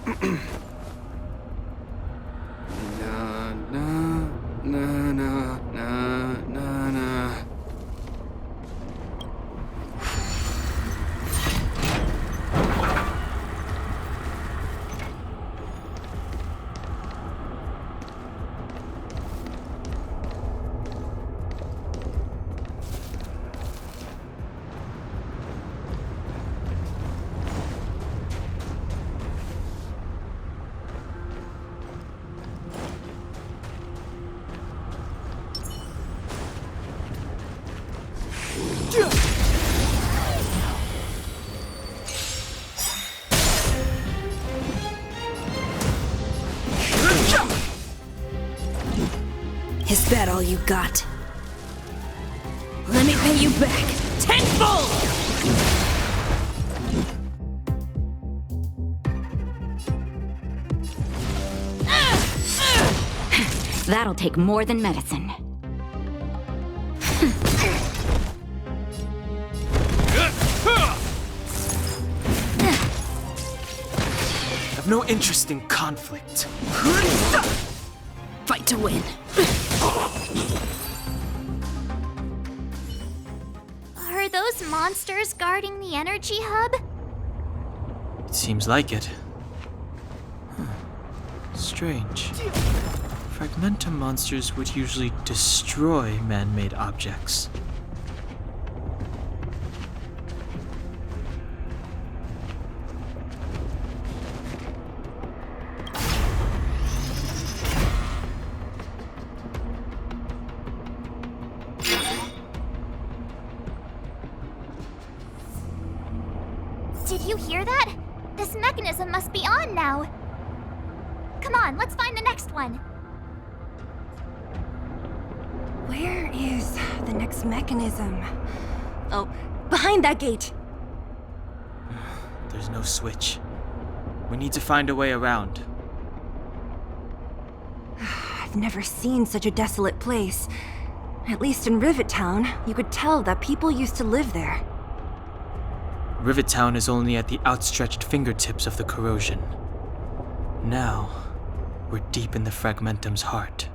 Na na na na na na na. Is that all you got? Let me pay you back tenfold! That'll take more than medicine. I've no interest in conflict. Fight to win. Are those monsters guarding the energy hub? It seems like it. Strange. Fragmentum monsters would usually destroy man-made objects. Did you hear that? This mechanism must be on now. Come on, let's find the next one. Where is the next mechanism? Oh, behind that gate. There's no switch. We need to find a way around. I've never seen such a desolate place. At least in Rivet Town, you could tell that people used to live there. Rivet Town is only at the outstretched fingertips of the corrosion. Now, we're deep in the Fragmentum's heart.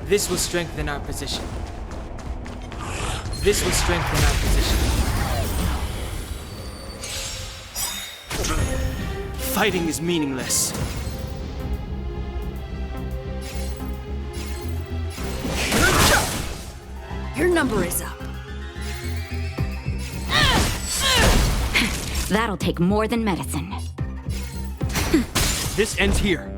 This will strengthen our position. This will strengthen our position. Fighting is meaningless. Your number is up. That'll take more than medicine. This ends here.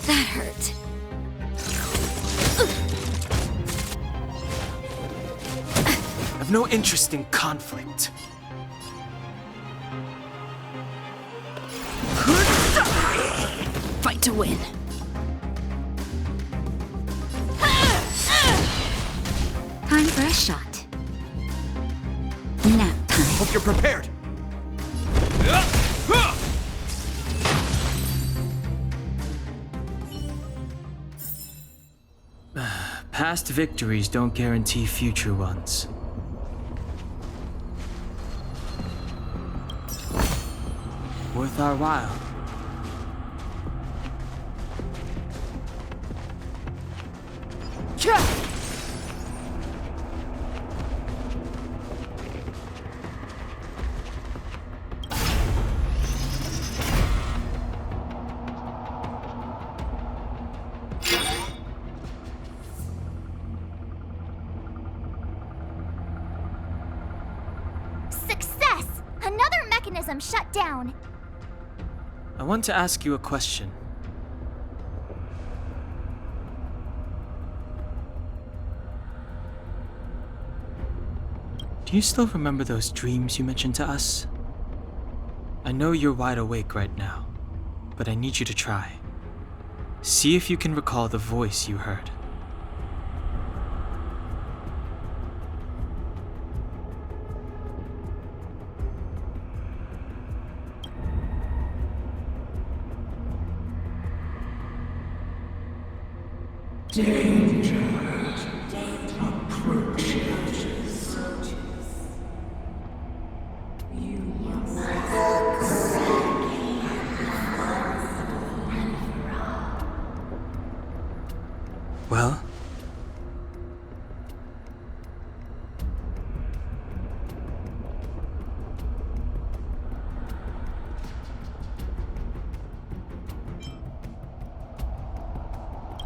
That hurt. I've no interest in conflict. Fight to win. Time for a shot. Nap time. Hope you're prepared. Past victories don't guarantee future ones. Worth our while. Success! Another mechanism shut down. I want to ask you a question. Do you still remember those dreams you mentioned to us? I know you're wide awake right now, but I need you to try. See if you can recall the voice you heard. Well?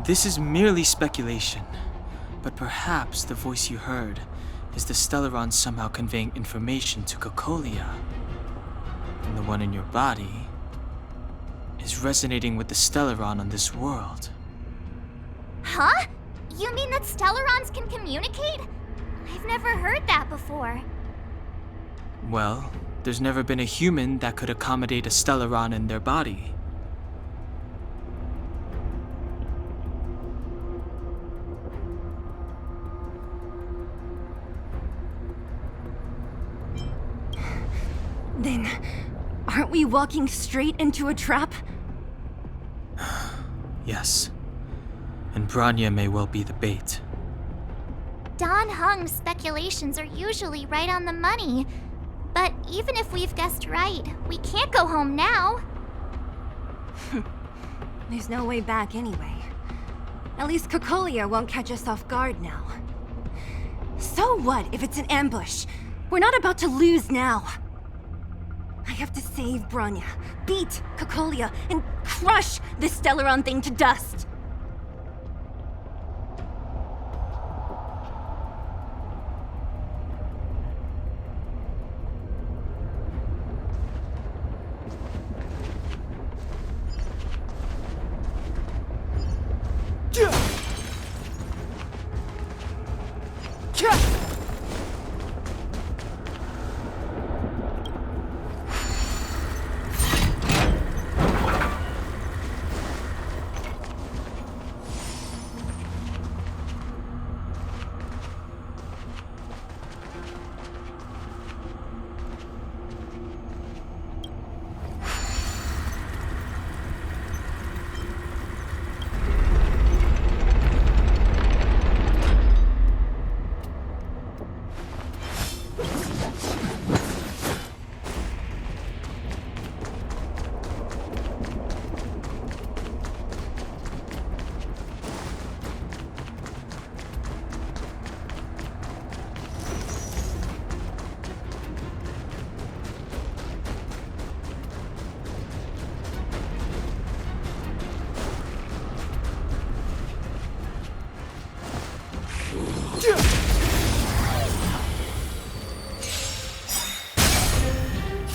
This is merely speculation, but perhaps the voice you heard is the Stellaron somehow conveying information to Cocolia. And the one in your body is resonating with the Stellaron on this world. Huh? You mean that Stellarons can communicate? I've never heard that before. Well, there's never been a human that could accommodate a Stellaron in their body. Then, aren't we walking straight into a trap? Yes. And Branya may well be the bait. Don Hung's speculations are usually right on the money. But even if we've guessed right, we can't go home now. There's no way back anyway. At least Cocolia won't catch us off guard now. So what if it's an ambush? We're not about to lose now. I have to save Branya, beat Cocolia, and crush this Stellaron thing to dust.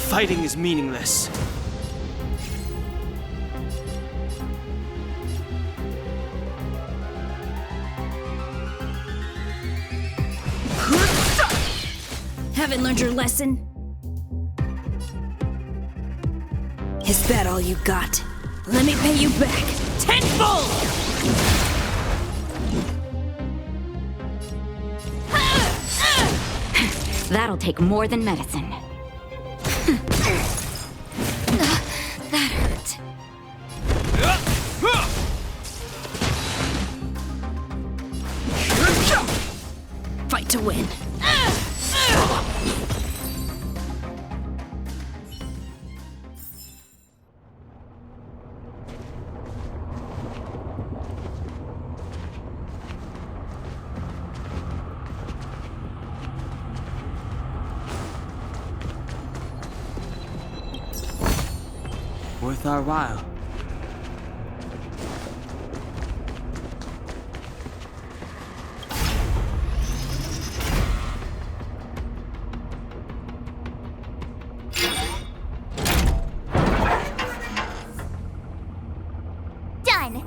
Fighting is meaningless. Haven't learned your lesson? Is that all you got? Let me pay you back tenfold! That'll take more than medicine. That hurt. Fight to win. Worth our while. Done!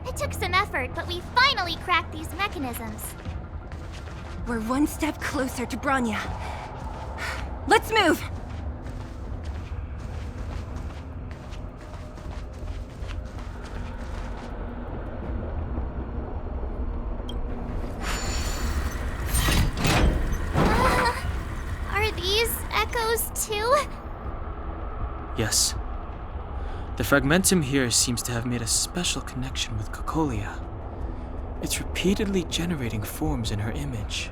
It took some effort, but we finally cracked these mechanisms. We're one step closer to Bronya. Let's move! Are these echoes too? Yes. The fragmentum here seems to have made a special connection with Cocolia. It's repeatedly generating forms in her image.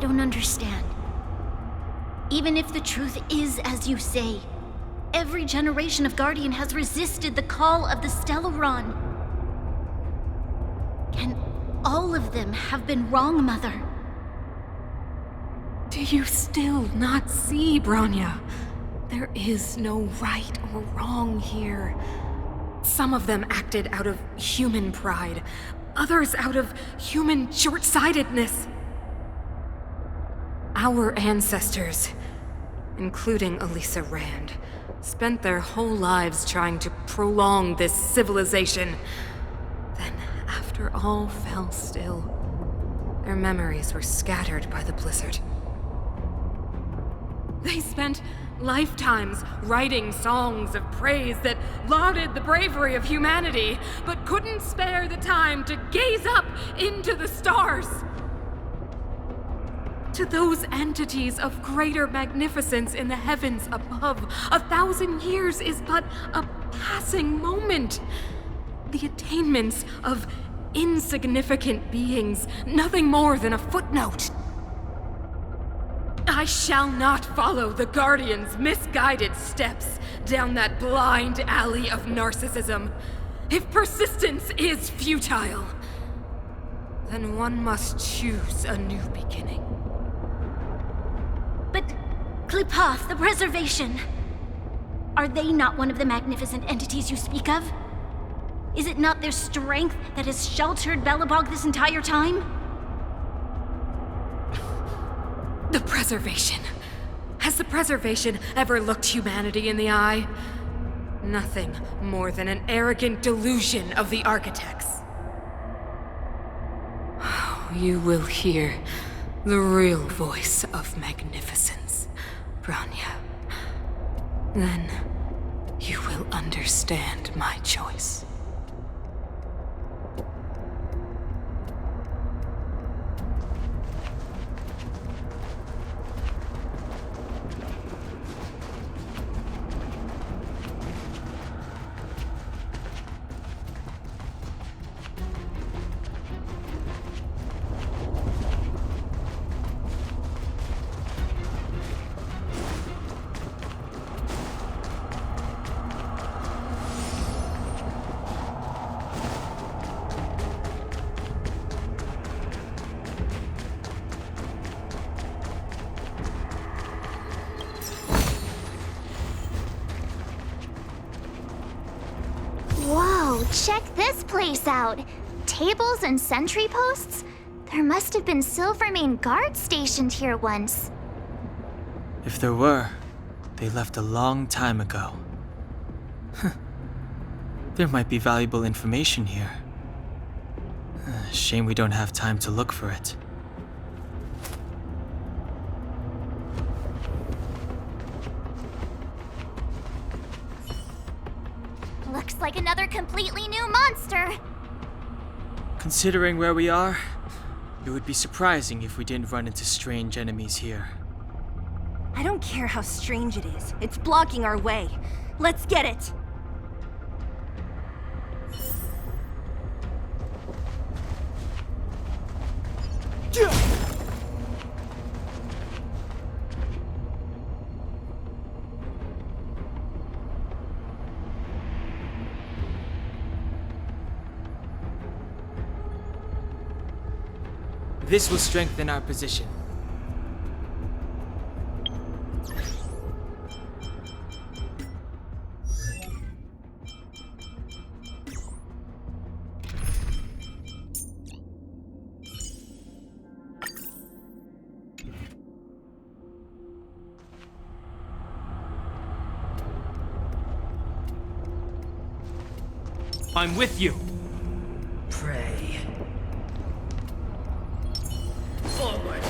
don't understand. Even if the truth is as you say, every generation of Guardian has resisted the call of the Stellaron. Can all of them have been wrong, Mother? Do you still not see, Bronya? There is no right or wrong here. Some of them acted out of human pride, others out of human short-sightedness. Our ancestors, including Elisa Rand, spent their whole lives trying to prolong this civilization. Then, after all fell still, their memories were scattered by the blizzard. They spent lifetimes writing songs of praise that lauded the bravery of humanity, but couldn't spare the time to gaze up into the stars. To those entities of greater magnificence in the heavens above, 1,000 years is but a passing moment. The attainments of insignificant beings, nothing more than a footnote. I shall not follow the Guardian's misguided steps down that blind alley of narcissism. If persistence is futile, then one must choose a new beginning. But Klipoth, the Preservation, are they not one of the magnificent entities you speak of? Is it not their strength that has sheltered Belobog this entire time? The Preservation. Has the Preservation ever looked humanity in the eye? Nothing more than an arrogant delusion of the architects. You will hear the real voice of magnificence, Bronya. Then you will understand my choice. Whoa, check this place out. Tables and sentry posts? There must have been Silvermane guards stationed here once. If there were, they left a long time ago. There might be valuable information here. Shame we don't have time to look for it. Looks like another completely new monster. Considering where we are, it would be surprising if we didn't run into strange enemies here. I don't care how strange it is. It's blocking our way. Let's get it! This will strengthen our position. I'm with you. Pray. Forward.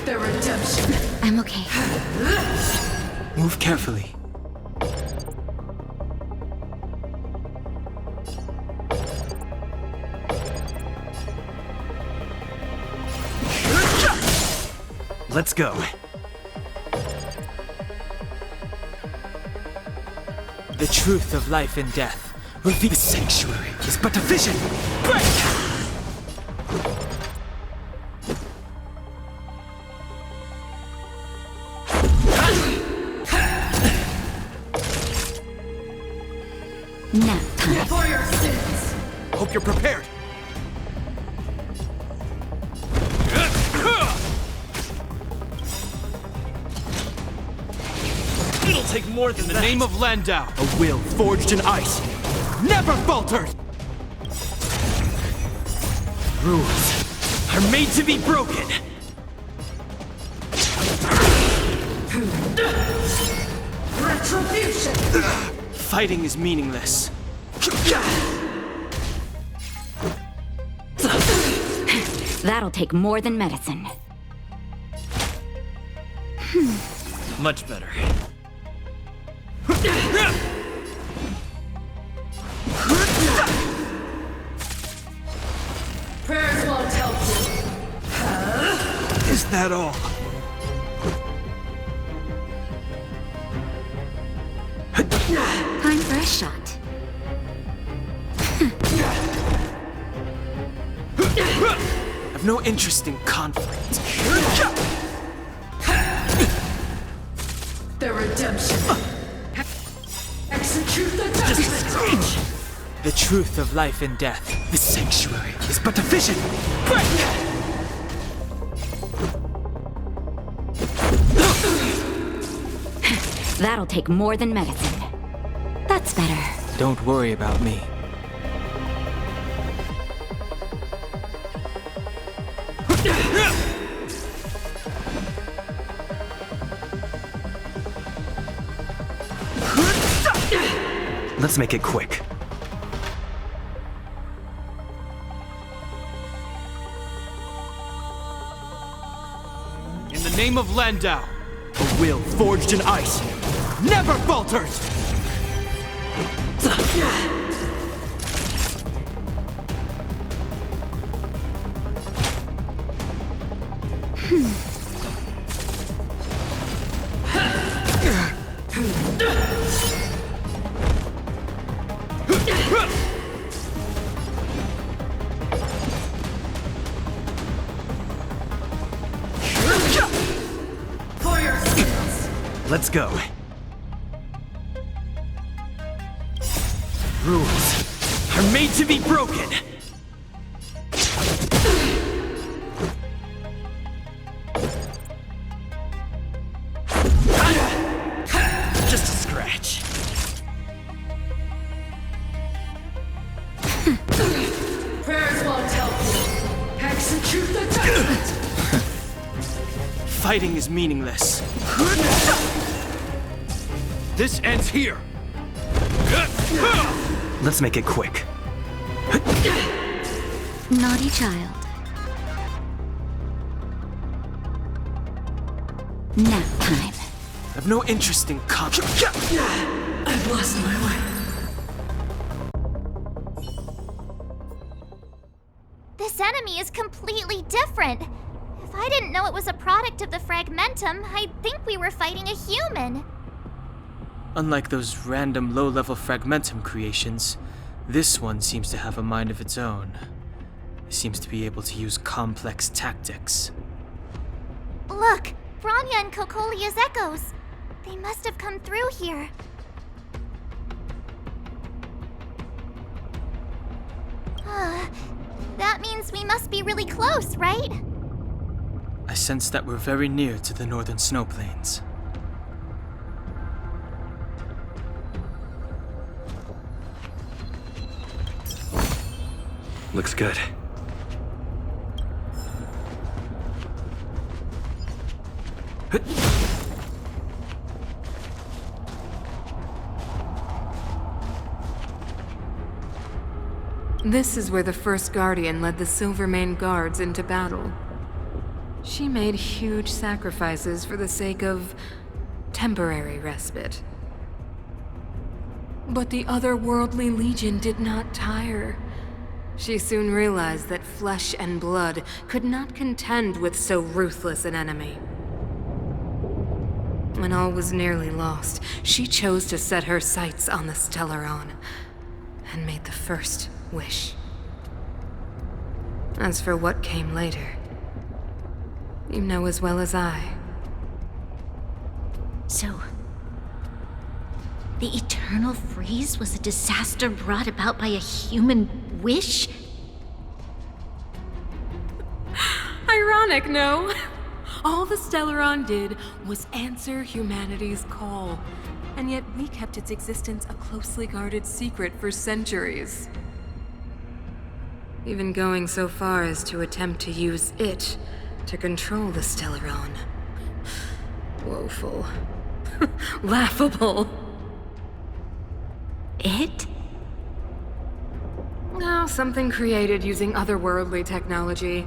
The redemption. I'm okay. Move carefully. Let's go. The truth of life and death Reveal the sanctuary is but a vision! Break! Nap time. For your sins! Hope you're prepared! It'll take more than In the name of Landau, a will forged in ice never falters! Rules are made to be broken! Retribution! Fighting is meaningless. That'll take more than medicine. much better. Prayers won't help you. Is that all? Time for a shot. I've no interest in conflict. The redemption. Execute the judgment. The truth of life and death. The sanctuary is but a vision. Break! That'll take more than medicine. That's better. Don't worry about me. Let's make it quick. In the name of Landau, A will forged in ice never falters! For your sins. Let's go. Rules are made to be broken! Just a scratch. Prayers won't help you. Execute the judgment. Fighting is meaningless. this ends here. Let's make it quick. Naughty child. Nap time. I've no interest in conflict. I've lost my way. This enemy is completely different. If I didn't know it was a product of the Fragmentum, I'd think we were fighting a human. Unlike those random low-level Fragmentum creations, this one seems to have a mind of its own. It seems to be able to use complex tactics. Look, Branya and Cocolia's echoes. They must have come through here. That means we must be really close, right? I sense that we're very near to the northern snow plains. Looks good. This is where the first Guardian led the Silvermane Guards into battle. She made huge sacrifices for the sake of temporary respite. But the otherworldly Legion did not tire. She soon realized that flesh and blood could not contend with so ruthless an enemy. When all was nearly lost, she chose to set her sights on the Stellaron. and made the first wish. As for what came later, you know as well as I. So, the eternal freeze was a disaster brought about by a human wish? Ironic, no? All the Stellaron did was answer humanity's call, and yet we kept its existence a closely guarded secret for centuries. Even going so far as to attempt to use it to control the Stellaron. Woeful. Laughable. It? No, something created using otherworldly technology.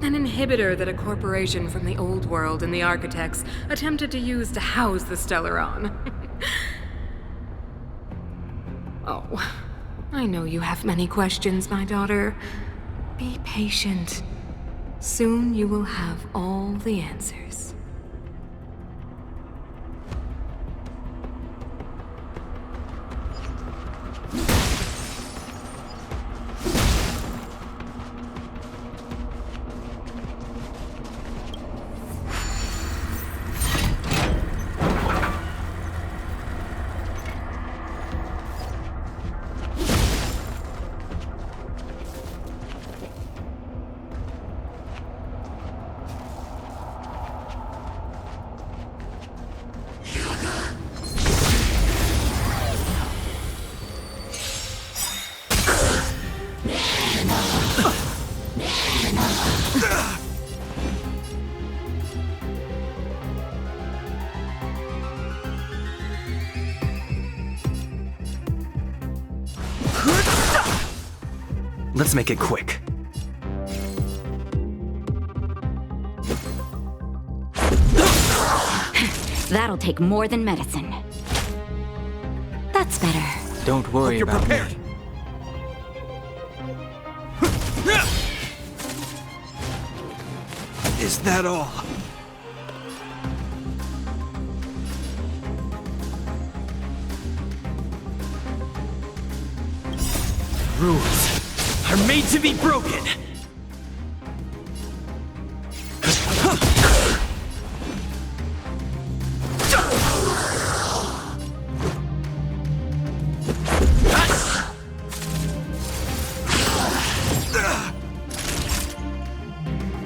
An inhibitor that a corporation from the old world and the architects attempted to use to house the Stellaron. Oh, I know you have many questions, my daughter. Be patient. Soon you will have all the answers. Let's make it quick. That'll take more than medicine. That's better. Don't worry Hope you're about prepared. me. Is that all? Rules are made to be broken.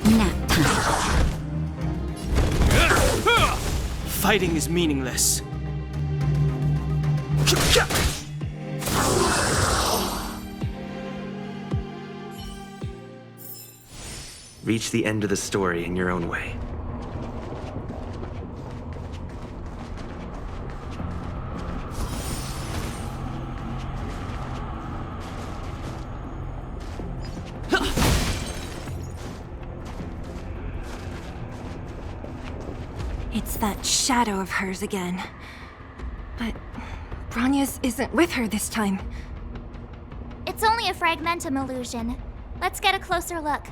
Nap time. Fighting is meaningless. Reach the end of the story in your own way. It's that shadow of hers again. But Bronya's isn't with her this time. It's only a fragmentum illusion. Let's get a closer look.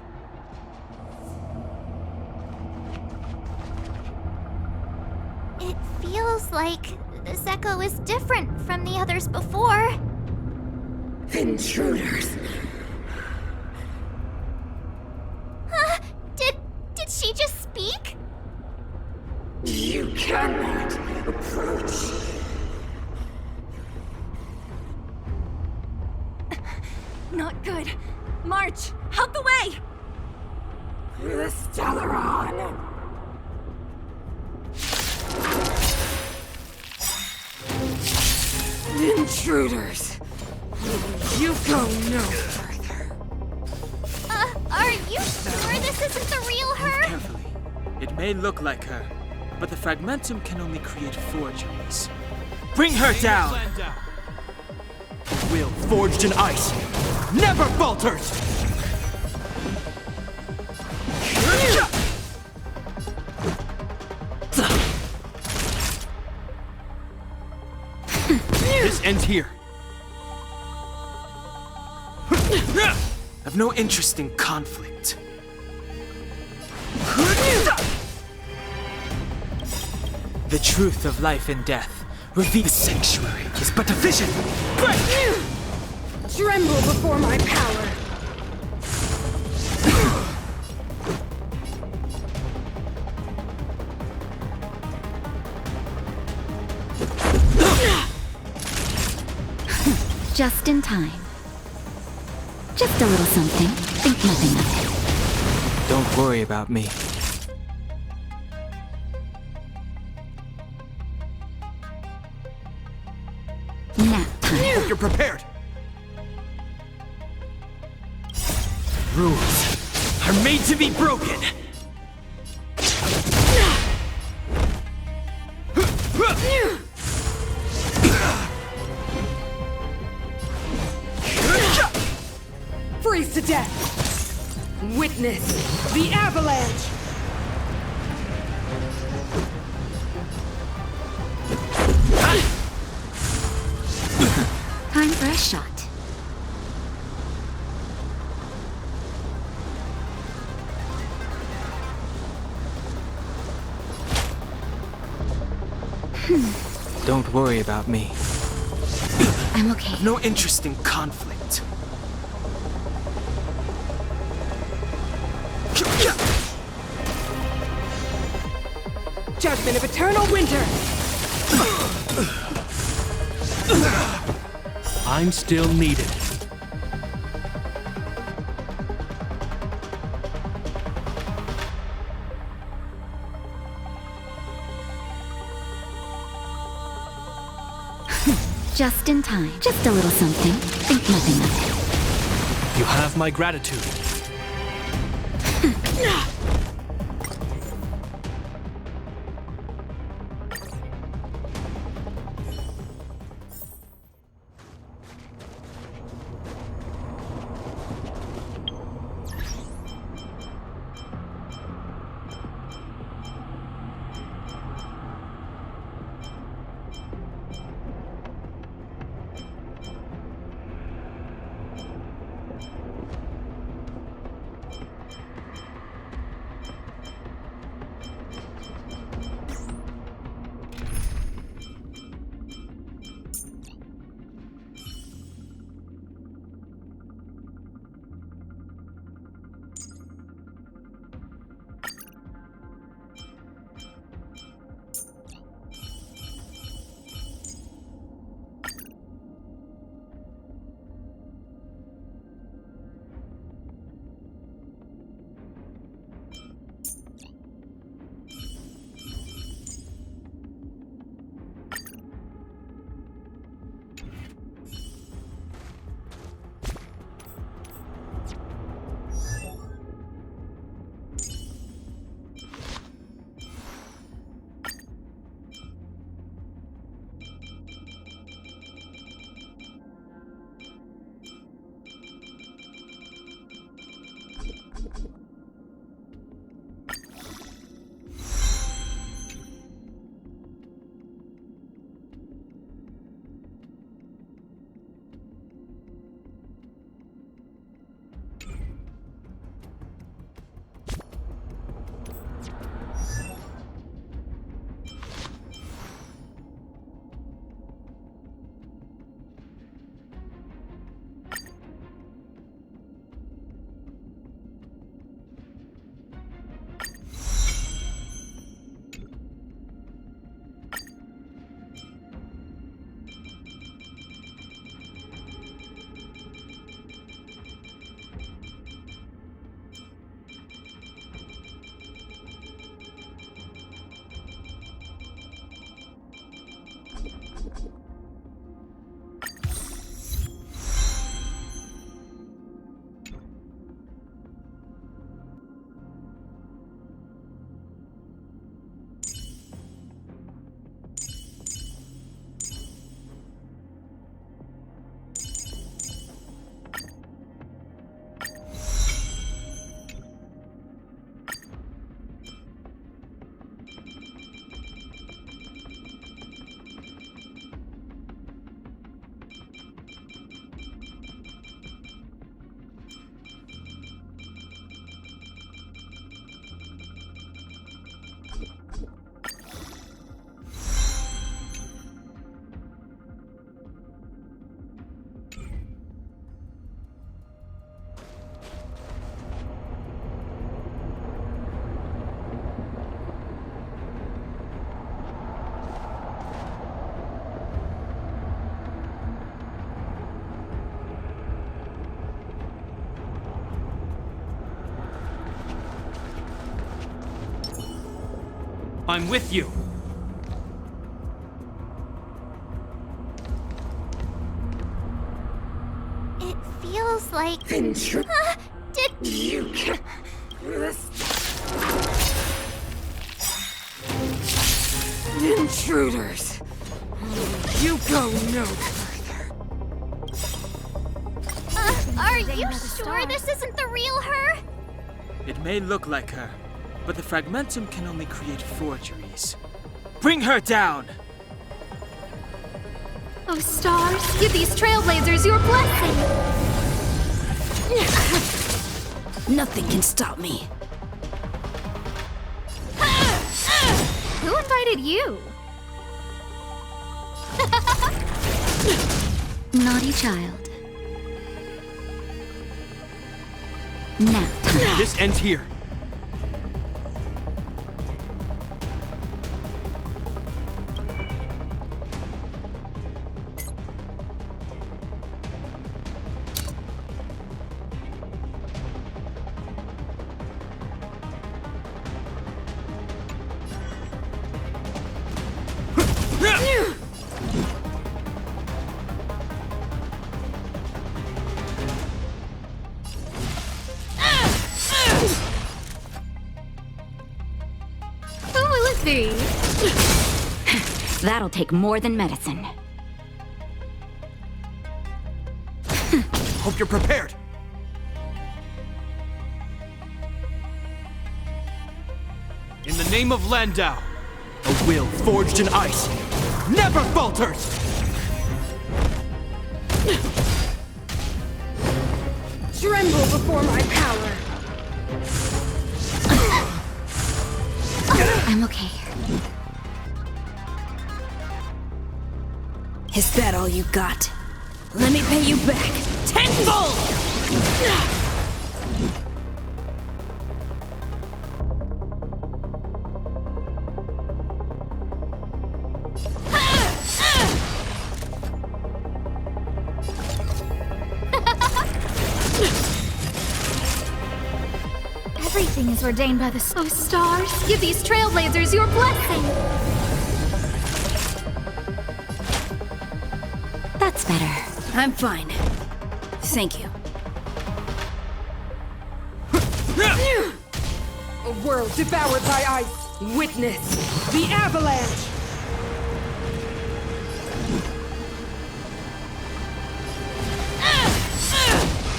It feels like this echo is different from the others before. Intruders. Huh? Did she just speak? You cannot approach. Not good. March, out the way! The Stellaron. Intruders! You go no further. Are you sure this isn't the real her? Carefully. It may look like her, but the fragmentum can only create forgeries. Bring her down! Landau. Will forged in ice never falters! This ends here. I've no interest in conflict. The truth of life and death reveals the sanctuary is but a vision. tremble before my power! Just in time. Just a little something. Think nothing of it. Don't worry about me. Nap time. Hope you're prepared. Rules are made to be broken. Freeze to death! Witness the avalanche! Time for a shot. Don't worry about me. I'm okay. No interest in conflict. Judgment of eternal winter! I'm still needed. Just in time. Just a little something. Think nothing of it. You have my gratitude. I'm with you. It feels like... Did... You can... Intruders! You go no further. Are you sure this isn't the real her? It may look like her, but the fragmentum can only create forgeries. Bring her down! Oh, stars, give these trailblazers your blessing! Nothing can stop me. Who invited you? Naughty child. Now, This ends here. Who will it be? that'll take more than medicine. Hope you're prepared. In the name of Landau. A will forged in ice never falters! Tremble before my power! I'm okay. Is that all you got? Let me pay you back tenfold! Everything is ordained by the... Oh, stars, give these trailblazers your blessing! That's better. I'm fine. Thank you. A world devoured by ice! Witness the avalanche!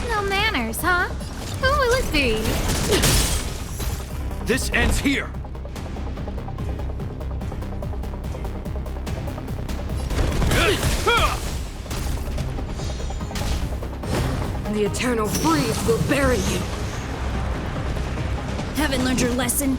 No manners, huh? Who will it be? This ends here. The eternal freeze will bury you! Haven't learned your lesson?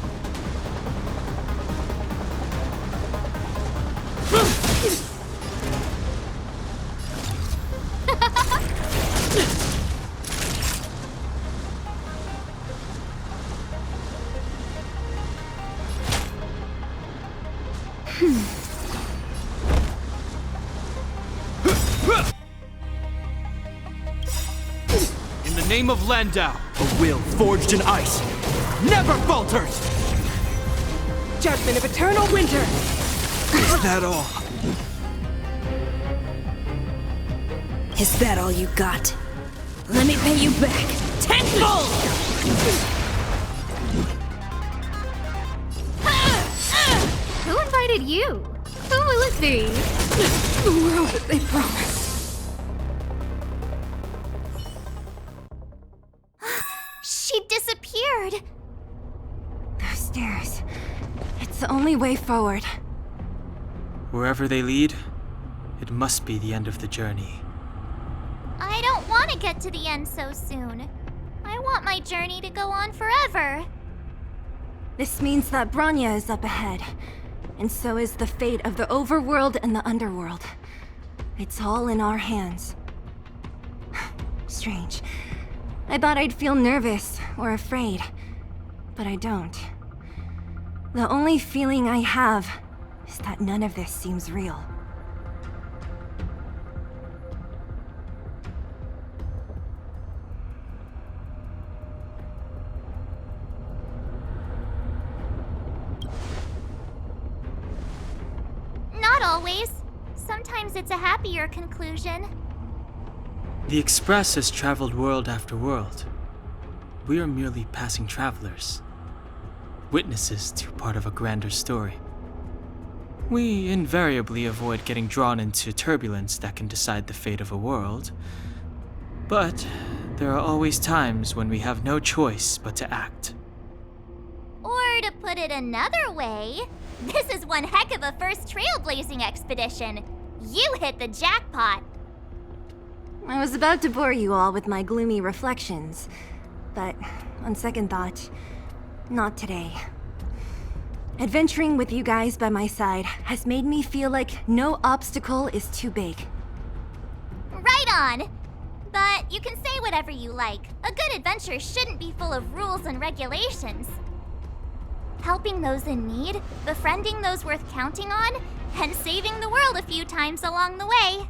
In the name of Landau. A will forged in ice never falters! Judgment of eternal winter! Is that all? Is that all you got? Let me pay you back tenfold! Who invited you? Who will it be? The world that they promised! She disappeared! Those stairs. It's the only way forward. Wherever they lead, it must be the end of the journey. I don't want to get to the end so soon. I want my journey to go on forever. This means that Bronya is up ahead. And so is the fate of the overworld and the underworld. It's all in our hands. Strange. I thought I'd feel nervous or afraid, but I don't. The only feeling I have is that none of this seems real. sometimes it's a happier conclusion. The Express has traveled world after world. We are merely passing travelers, witnesses to part of a grander story. We invariably avoid getting drawn into turbulence that can decide the fate of a world, but there are always times when we have no choice but to act. Or to put it another way, this is one heck of a first trailblazing expedition. You hit the jackpot. I was about to bore you all with my gloomy reflections, but on second thought, not today. Adventuring with you guys by my side has made me feel like no obstacle is too big. Right on! But you can say whatever you like. A good adventure shouldn't be full of rules and regulations. Helping those in need, befriending those worth counting on, and saving the world a few times along the way.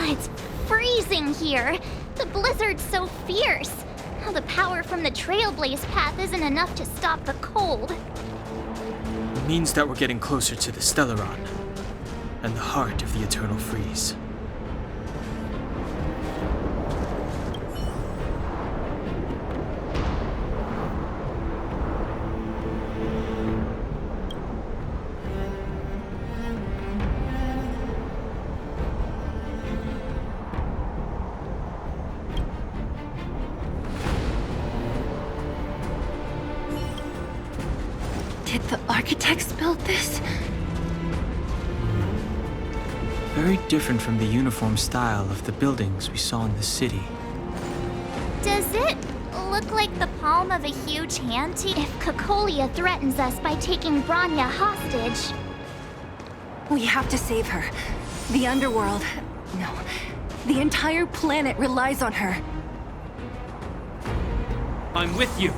It's freezing here. The blizzard's so fierce. Now the power from the Trailblaze path isn't enough to stop the cold. It means that we're getting closer to the Stellaron, and the heart of the Eternal Freeze. Did the architects build this? very different from the uniform style of the buildings we saw in the city. Does it look like the palm of a huge hand to if Cocolia threatens us by taking Bronya hostage? We have to save her. The underworld... No. The entire planet relies on her. I'm with you.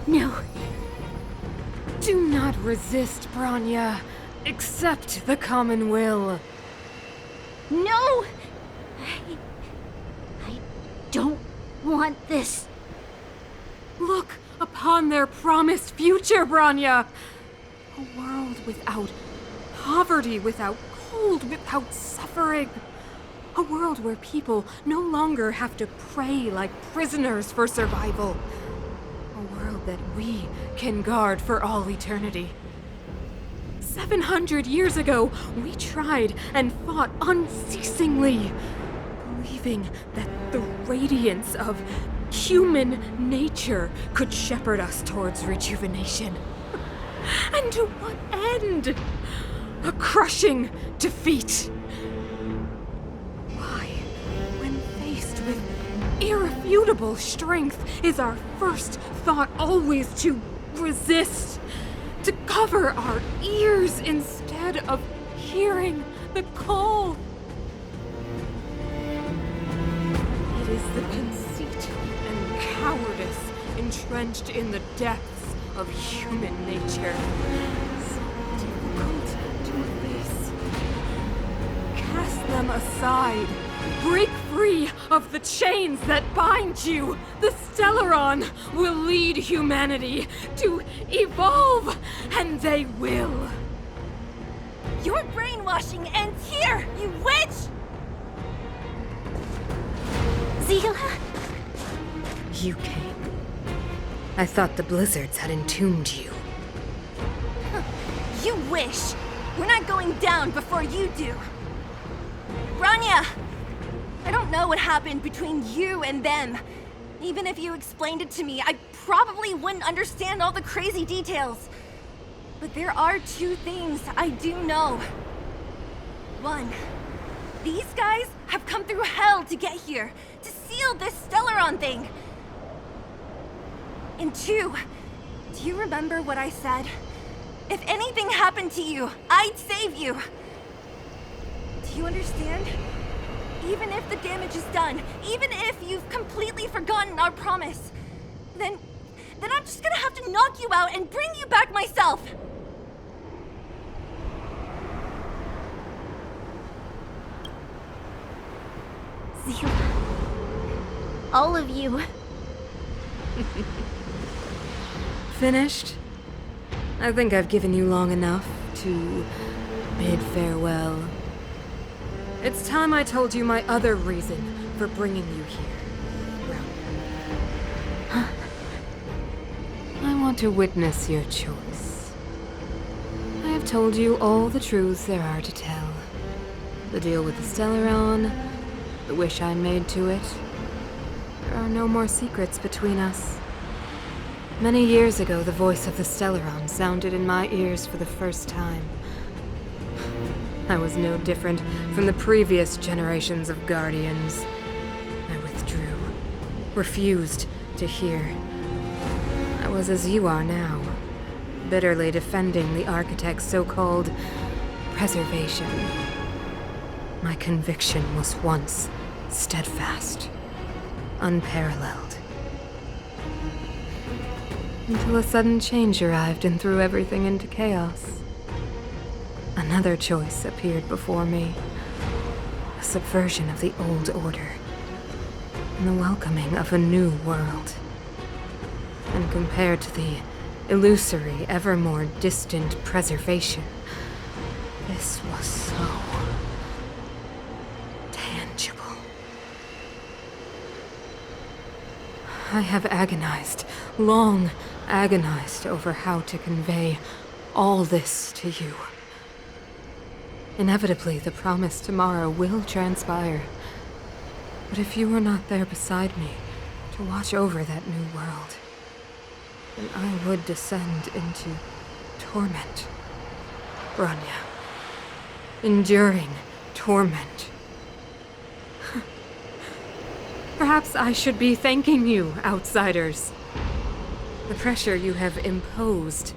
No. Do not resist, Bronya. Accept the common will. No! I don't want this. Look upon their promised future, Bronya! A world without poverty, without cold, without suffering. A world where people no longer have to pray like prisoners for survival. A world that we can guard for all eternity. 700 years ago, we tried and fought unceasingly, believing that the radiance of human nature could shepherd us towards rejuvenation. And to what end? A crushing defeat. Why, when faced with irrefutable strength, is our first thought always to resist? To cover our ears instead of hearing the call. It is the conceit and cowardice entrenched in the depths of human nature. So difficult to face. Cast them aside. Break free of the chains that bind you. The Stellaron will lead humanity to evolve, and they will. Your brainwashing ends here, you witch! Zila? You came. I thought the blizzards had entombed you. You wish! We're not going down before you do. Bronya! I don't know what happened between you and them. Even if you explained it to me, I probably wouldn't understand all the crazy details. But there are two things I do know. One, these guys have come through hell to get here, to seal this Stellaron thing. And two, do you remember what I said? If anything happened to you, I'd save you. Do you understand? Even if the damage is done, even if you've completely forgotten our promise, then I'm just gonna have to knock you out and bring you back myself. Zila. All of you. Finished? I think I've given you long enough to bid farewell. It's time I told you my other reason for bringing you here. Huh? I want to witness your choice. I have told you all the truths there are to tell. The deal with the Stellaron, the wish I made to it. There are no more secrets between us. Many years ago, the voice of the Stellaron sounded in my ears for the first time. I was no different from the previous generations of Guardians. I withdrew, refused to hear. I was as you are now, bitterly defending the Architect's so-called preservation. My conviction was once steadfast, unparalleled. Until a sudden change arrived and threw everything into chaos. Another choice appeared before me. A subversion of the old order. And the welcoming of a new world. And compared to the illusory, ever more distant preservation, this was so tangible. I have agonized, long agonized over how to convey all this to you. Inevitably, the promised tomorrow will transpire. But if you were not there beside me to watch over that new world, then I would descend into torment. Bronya. Enduring torment. Perhaps I should be thanking you, outsiders. The pressure you have imposed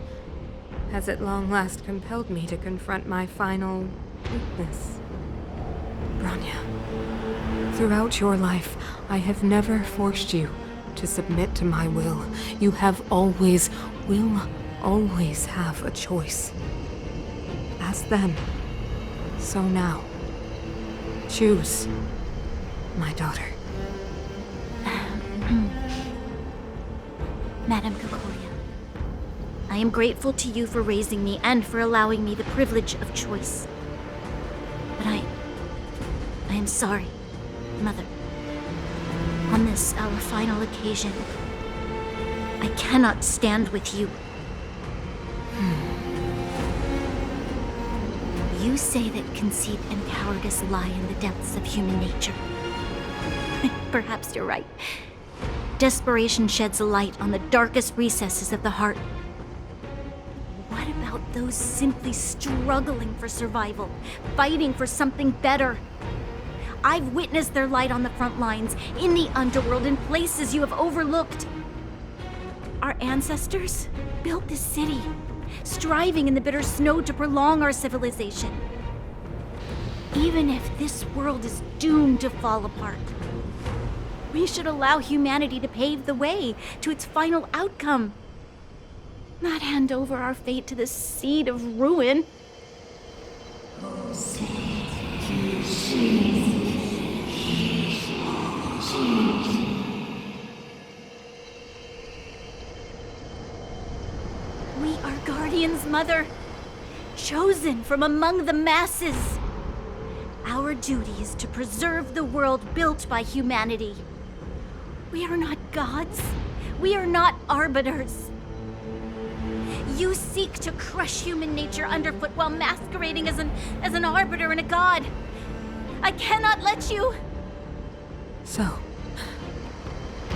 has at long last compelled me to confront my final weakness. Bronya, throughout your life, I have never forced you to submit to my will. You have always, will always have a choice. As then, so now. Choose, my daughter. Madame Cocolia, I am grateful to you for raising me and for allowing me the privilege of choice. But I am sorry, Mother. On this, our final occasion, I cannot stand with you. You say that conceit and cowardice lie in the depths of human nature. Perhaps you're right. Desperation sheds a light on the darkest recesses of the heart. What about those simply struggling for survival, fighting for something better? I've witnessed their light on the front lines, in the underworld, in places you have overlooked. Our ancestors built this city, striving in the bitter snow to prolong our civilization. Even if this world is doomed to fall apart, we should allow humanity to pave the way to its final outcome. Not hand over our fate to the seed of ruin. We are guardians, Mother, chosen from among the masses. Our duty is to preserve the world built by humanity. We are not gods. We are not arbiters. You seek to crush human nature underfoot while masquerading as an arbiter and a god. I cannot let you. So,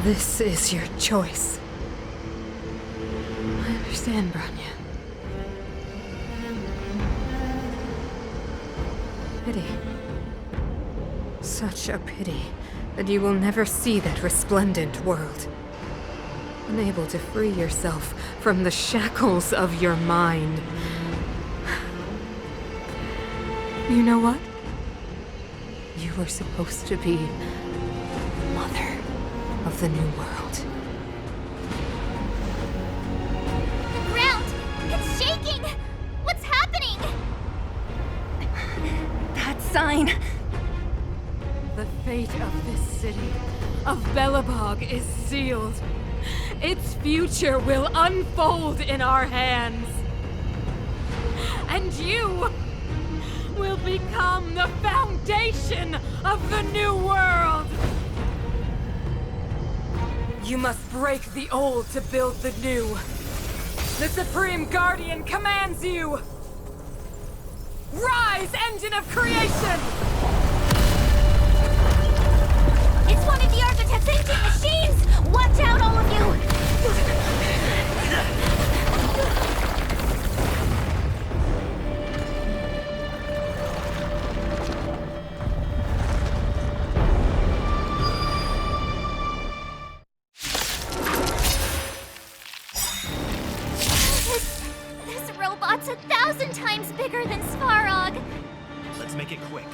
this is your choice. I understand, Bronya. Pity. Such a pity that you will never see that resplendent world. Unable to free yourself from the shackles of your mind. You know what? You were supposed to be the mother of the new world. The ground! It's shaking! What's happening? That sign. The fate of this city, of Belobog, is sealed. Its future will unfold in our hands. And you will become the foundation of the new world. You must break the old to build the new. The Supreme Guardian commands you! Rise, engine of creation! It's one of the Architect's ancient machines! Watch out, all of you! This robot's 1,000 times bigger than Svarog! Let's make it quick.